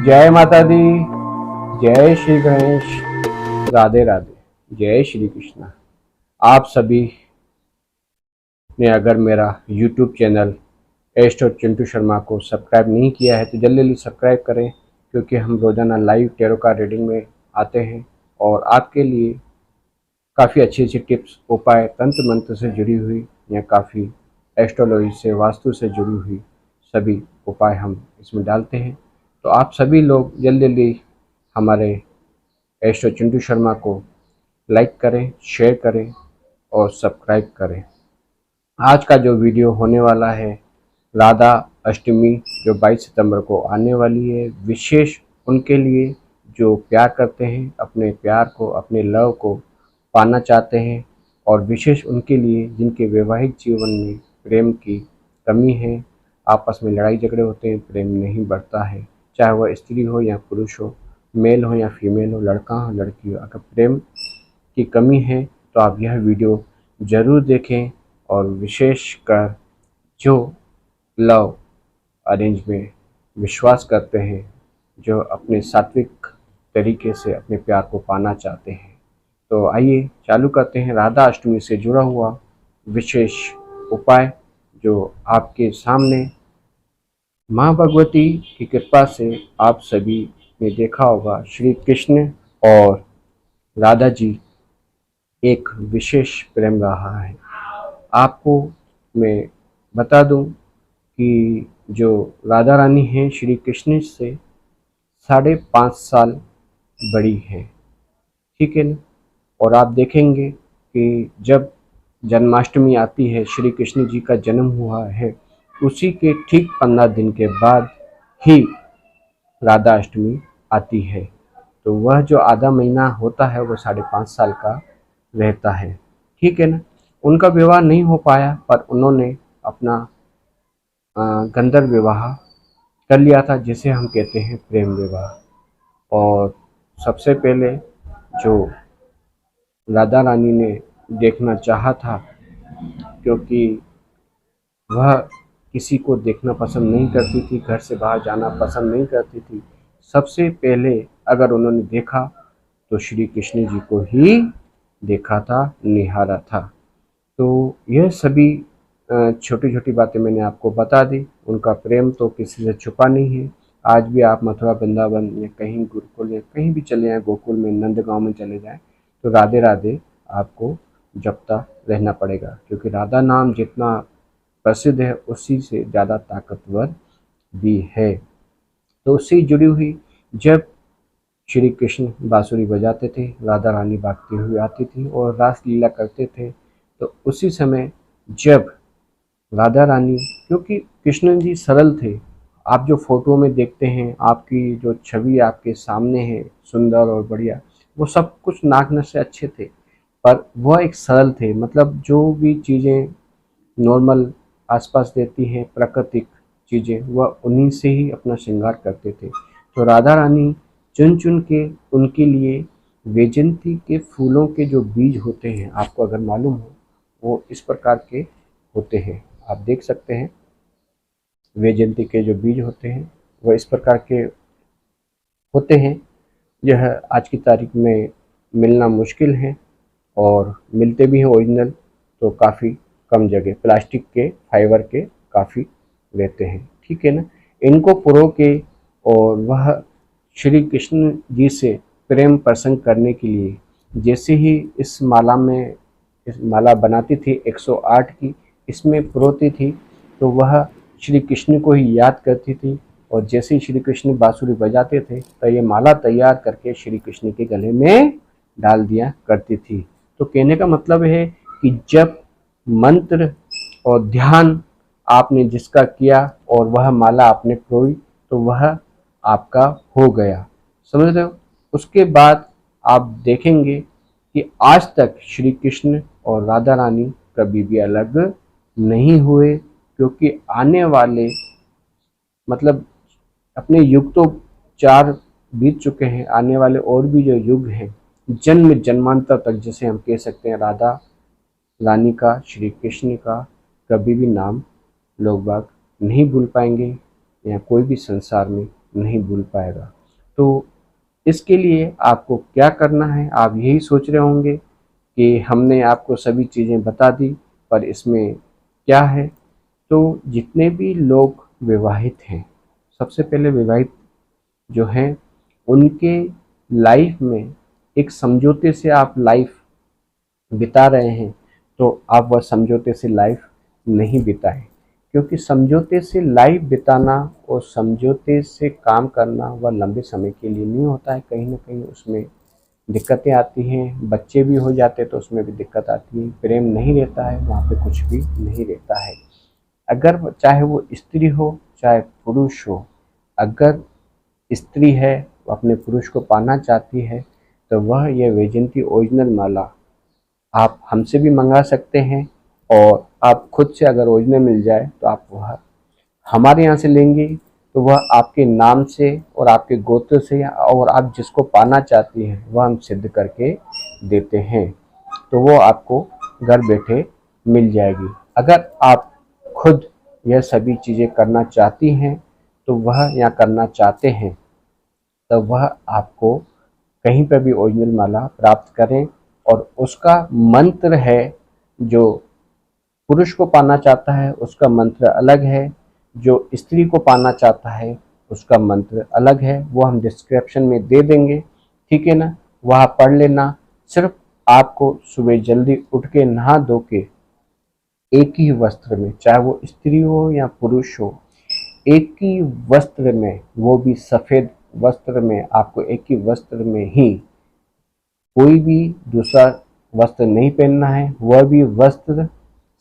जय माता दी, जय श्री गणेश, राधे राधे, जय श्री कृष्णा। आप सभी ने अगर मेरा YouTube channel astro Chintu Sharma को सब्सक्राइब नहीं किया है तो जल्दी जल्दी सब्सक्राइब करें, क्योंकि हम रोज़ाना लाइव टैरो कार्ड रीडिंग में आते हैं और आपके लिए काफ़ी अच्छी अच्छी टिप्स, उपाय, तंत्र मंत्र से जुड़ी हुई या काफ़ी एस्ट्रोलॉजी से, वास्तु से जुड़ी हुई सभी उपाय हम इसमें डालते हैं। तो आप सभी लोग जल्दी जल्दी हमारे एस्ट्रो चिंटू शर्मा को लाइक करें, शेयर करें और सब्सक्राइब करें। आज का जो वीडियो होने वाला है, राधा अष्टमी जो 22 सितंबर को आने वाली है, विशेष उनके लिए जो प्यार करते हैं, अपने प्यार को, अपने लव को पाना चाहते हैं, और विशेष उनके लिए जिनके वैवाहिक जीवन में प्रेम की कमी है, आपस में लड़ाई झगड़े होते हैं, प्रेम नहीं बढ़ता है, चाहे वह स्त्री हो या पुरुष हो, मेल हो या फीमेल हो, लड़का हो लड़की हो। अगर प्रेम की कमी है तो आप यह वीडियो ज़रूर देखें, और विशेषकर जो लव अरेंज में विश्वास करते हैं, जो अपने सात्विक तरीके से अपने प्यार को पाना चाहते हैं। तो आइए चालू करते हैं राधा अष्टमी से जुड़ा हुआ विशेष उपाय, जो आपके सामने माँ भगवती की कृपा से आप सभी ने देखा होगा। श्री कृष्ण और राधा जी एक विशेष प्रेम रहा है। आपको मैं बता दूं कि जो राधा रानी हैं श्री कृष्ण से 5.5 साल बड़ी हैं, ठीक है ना। और आप देखेंगे कि जब जन्माष्टमी आती है, श्री कृष्ण जी का जन्म हुआ है, उसी के ठीक 15 दिन के बाद ही राधा अष्टमी आती है। तो वह जो आधा महीना होता है वो 5.5 साल का रहता है, ठीक है ना। उनका विवाह नहीं हो पाया, पर उन्होंने अपना गंधर्व विवाह कर लिया था, जिसे हम कहते हैं प्रेम विवाह। और सबसे पहले जो राधा रानी ने देखना चाहा था, क्योंकि वह किसी को देखना पसंद नहीं करती थी, घर से बाहर जाना पसंद नहीं करती थी, सबसे पहले अगर उन्होंने देखा तो श्री कृष्ण जी को ही देखा था, निहारा था। तो यह सभी छोटी छोटी बातें मैंने आपको बता दी। उनका प्रेम तो किसी से छुपा नहीं है। आज भी आप मथुरा, वृंदावन या कहीं गुरुकुल या कहीं भी चले जाएं, गोकुल में, नंदगांव में चले जाएं, तो राधे राधे आपको जपता रहना पड़ेगा, क्योंकि राधा नाम जितना प्रसिद्ध है उसी से ज़्यादा ताकतवर भी है। तो उससे जुड़ी हुई जब श्री कृष्ण बांसुरी बजाते थे, राधा रानी भागती हुई आती थी और रास लीला करते थे, तो उसी समय जब राधा रानी, क्योंकि कृष्ण जी सरल थे, आप जो फोटो में देखते हैं, आपकी जो छवि आपके सामने है सुंदर और बढ़िया, वो सब कुछ नाक से अच्छे थे, पर वह एक सरल थे। मतलब जो भी चीज़ें नॉर्मल आसपास रहती हैं, प्राकृतिक चीज़ें, वह उन्हीं से ही अपना श्रृंगार करते थे। तो राधा रानी चुन चुन के उनके लिए वैजयंती के फूलों के जो बीज होते हैं, आपको अगर मालूम हो, वो इस प्रकार के होते हैं, आप देख सकते हैं। वैजयंती के जो बीज होते हैं वह इस प्रकार के होते हैं। यह आज की तारीख में मिलना मुश्किल है, और मिलते भी हैं ओरिजिनल तो काफ़ी कम जगह, प्लास्टिक के, फाइबर के काफ़ी रहते हैं, ठीक है ना। इनको पुरो के और वह श्री कृष्ण जी से प्रेम प्रसंग करने के लिए, जैसे ही इस माला बनाती थी 108 की, इसमें पुरोती थी, तो वह श्री कृष्ण को ही याद करती थी, और जैसे ही श्री कृष्ण बांसुरी बजाते थे तो ये माला तैयार करके श्री कृष्ण के गले में डाल दिया करती थी। तो कहने का मतलब है कि जब मंत्र और ध्यान आपने जिसका किया और वह माला आपने पिरोई, तो वह आपका हो गया, समझ रहे हो। उसके बाद आप देखेंगे कि आज तक श्री कृष्ण और राधा रानी कभी भी अलग नहीं हुए, क्योंकि आने वाले, मतलब अपने युग तो 4 बीत चुके हैं, आने वाले और भी जो युग हैं, जन्म जन्मांतर तक, जैसे हम कह सकते हैं, राधा रानी का, श्री कृष्ण का कभी भी नाम लोग बाग नहीं भूल पाएंगे या कोई भी संसार में नहीं भूल पाएगा। तो इसके लिए आपको क्या करना है, आप यही सोच रहे होंगे कि हमने आपको सभी चीज़ें बता दी, पर इसमें क्या है। तो जितने भी लोग विवाहित हैं, सबसे पहले विवाहित जो हैं उनके लाइफ में एक समझौते से आप लाइफ बिता रहे हैं, तो आप वह समझौते से लाइफ नहीं बिताएं, क्योंकि समझौते से लाइफ बिताना और समझौते से काम करना वह लंबे समय के लिए नहीं होता है। कहीं ना कहीं उसमें दिक्कतें आती हैं, बच्चे भी हो जाते तो उसमें भी दिक्कत आती है, प्रेम नहीं रहता है, वहाँ पे कुछ भी नहीं रहता है। अगर चाहे वो स्त्री हो चाहे पुरुष हो, अगर स्त्री है वो अपने पुरुष को पाना चाहती है तो वह ये वैजयंती ओरिजिनल माला आप हमसे भी मंगा सकते हैं, और आप खुद से अगर ओरिजिनल मिल जाए तो आप वह हमारे यहाँ से लेंगे तो वह आपके नाम से और आपके गोत्र से और आप जिसको पाना चाहती हैं वह हम सिद्ध करके देते हैं, तो वो आपको घर बैठे मिल जाएगी। अगर आप खुद यह सभी चीज़ें करना चाहती हैं तो वह या करना चाहते हैं तो वह आपको कहीं पर भी ओरिजिनल माला प्राप्त करें, और उसका मंत्र है, जो पुरुष को पाना चाहता है उसका मंत्र अलग है, जो स्त्री को पाना चाहता है उसका मंत्र अलग है, वो हम डिस्क्रिप्शन में दे देंगे, ठीक है ना। वह पढ़ लेना। सिर्फ आपको सुबह जल्दी उठ के नहा धो के एक ही वस्त्र में, चाहे वो स्त्री हो या पुरुष हो, एक ही वस्त्र में, वो भी सफ़ेद वस्त्र में, आपको एक ही वस्त्र में ही, कोई भी दूसरा वस्त्र नहीं पहनना है, वह भी वस्त्र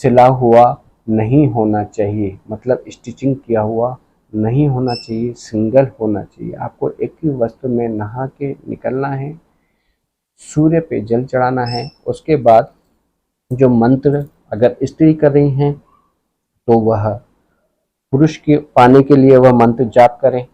सिला हुआ नहीं होना चाहिए, मतलब स्टिचिंग किया हुआ नहीं होना चाहिए, सिंगल होना चाहिए। आपको एक ही वस्त्र में नहा के निकलना है, सूर्य पे जल चढ़ाना है। उसके बाद जो मंत्र अगर स्त्री कर रही हैं तो वह पुरुष के पाने के लिए वह मंत्र जाप करें,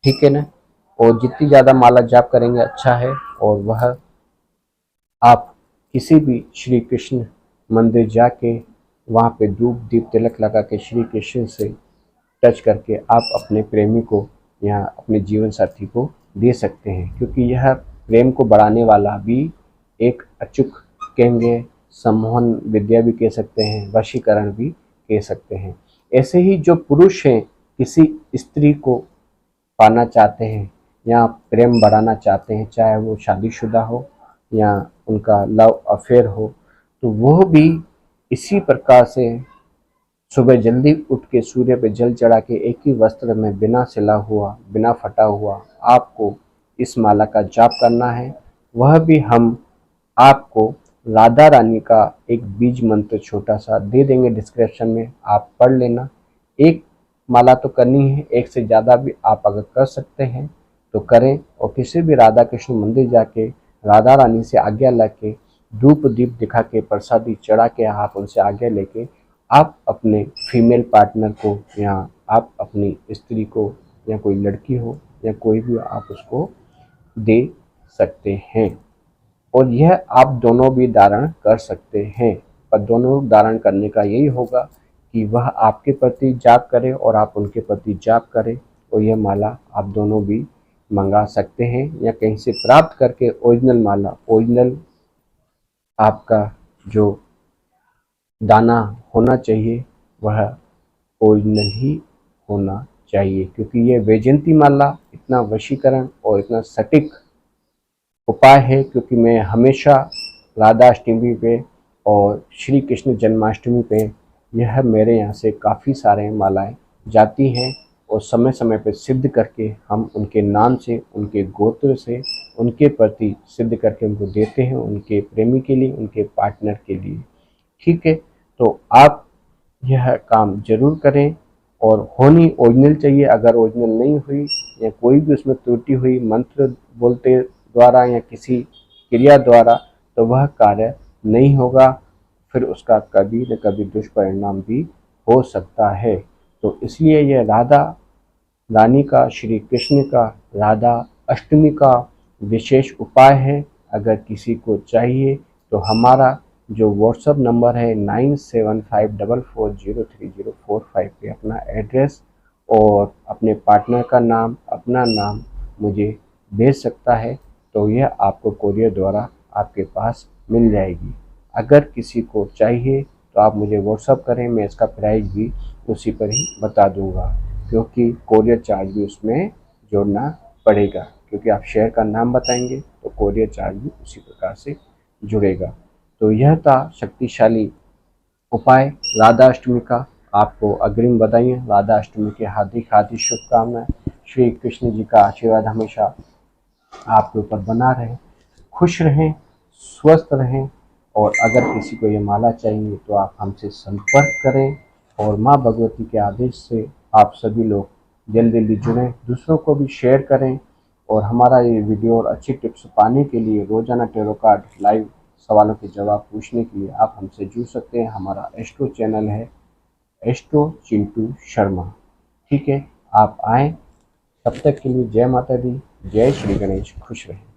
ठीक है ना। और जितनी ज़्यादा माला जाप करेंगे अच्छा है। और वह आप किसी भी श्री कृष्ण मंदिर जाके वहाँ पे धूप दीप तिलक लगा के श्री कृष्ण से टच करके आप अपने प्रेमी को या अपने जीवन साथी को दे सकते हैं, क्योंकि यह प्रेम को बढ़ाने वाला भी एक अचूक कहेंगे, सम्मोहन विद्या भी कह सकते हैं, वशीकरण भी कह सकते हैं। ऐसे ही जो पुरुष हैं किसी स्त्री को पाना चाहते हैं या प्रेम बढ़ाना चाहते हैं, चाहे वो शादीशुदा हो या उनका लव अफेयर हो, तो वह भी इसी प्रकार से सुबह जल्दी उठ के सूर्य पे जल चढ़ा के एक ही वस्त्र में बिना सिला हुआ बिना फटा हुआ आपको इस माला का जाप करना है। वह भी हम आपको राधा रानी का एक बीज मंत्र छोटा सा दे देंगे डिस्क्रिप्शन में, आप पढ़ लेना। एक माला तो करनी है, एक से ज़्यादा भी आप अगर कर सकते हैं तो करें, और किसी भी राधा कृष्ण मंदिर जाके राधा रानी से आज्ञा लेके धूप दीप दिखा के प्रसादी चढ़ा के आप उनसे आज्ञा लेके आप अपने फीमेल पार्टनर को या आप अपनी स्त्री को या कोई लड़की हो या कोई भी आप उसको दे सकते हैं। और यह आप दोनों भी धारण कर सकते हैं, पर दोनों धारण करने का यही होगा कि वह आपके प्रति जाप करे और आप उनके प्रति जाप करें, और यह माला आप दोनों भी मंगा सकते हैं या कहीं से प्राप्त करके ओरिजिनल माला, ओरिजिनल आपका जो दाना होना चाहिए वह ओरिजिनल ही होना चाहिए, क्योंकि यह वैजयंती माला इतना वशीकरण और इतना सटीक उपाय है। क्योंकि मैं हमेशा राधा अष्टमी पे और श्री कृष्ण जन्माष्टमी पे यह मेरे यहाँ से काफ़ी सारे मालाएं जाती हैं, और समय समय पे सिद्ध करके हम उनके नाम से, उनके गोत्र से, उनके प्रति सिद्ध करके उनको देते हैं, उनके प्रेमी के लिए, उनके पार्टनर के लिए, ठीक है। तो आप यह काम जरूर करें, और होनी ओरिजिनल चाहिए। अगर ओरिजिनल नहीं हुई या कोई भी उसमें त्रुटि हुई मंत्र बोलते द्वारा या किसी क्रिया द्वारा, तो वह कार्य नहीं होगा, फिर उसका कभी न कभी दुष्परिणाम भी हो सकता है। तो इसलिए यह राधा रानी का, श्री कृष्ण का राधा अष्टमी का विशेष उपाय है। अगर किसी को चाहिए तो हमारा जो व्हाट्सएप नंबर है 97544030 445 पे अपना एड्रेस और अपने पार्टनर का नाम, अपना नाम मुझे भेज सकता है, तो यह आपको कोरियर द्वारा आपके पास मिल जाएगी। अगर किसी को चाहिए तो आप मुझे व्हाट्सअप करें, मैं इसका प्राइस भी उसी पर ही बता दूंगा, क्योंकि कोरियर चार्ज भी उसमें जोड़ना पड़ेगा, क्योंकि आप शहर का नाम बताएंगे तो कोरियर चार्ज भी उसी प्रकार से जुड़ेगा। तो यह था शक्तिशाली उपाय राधा अष्टमी का। आपको अग्रिम बधाइयाँ, राधा अष्टमी की हार्दिक हार्दिक शुभकामनाएं। श्री कृष्ण जी का आशीर्वाद हमेशा आपके ऊपर बना रहे, खुश रहें, स्वस्थ रहें। और अगर किसी को ये माला चाहिए तो आप हमसे संपर्क करें, और माँ भगवती के आदेश से आप सभी लोग जल्दी जल्दी जुड़ें, दूसरों को भी शेयर करें। और हमारा ये वीडियो और अच्छी टिप्स पाने के लिए, रोजाना टैरो कार्ड लाइव सवालों के जवाब पूछने के लिए आप हमसे जुड़ सकते हैं। हमारा एस्ट्रो चैनल है एस्ट्रो चिंटू शर्मा। ठीक है, आप आएँ। तब तक के लिए जय माता दी, जय श्री गणेश, खुश रहें।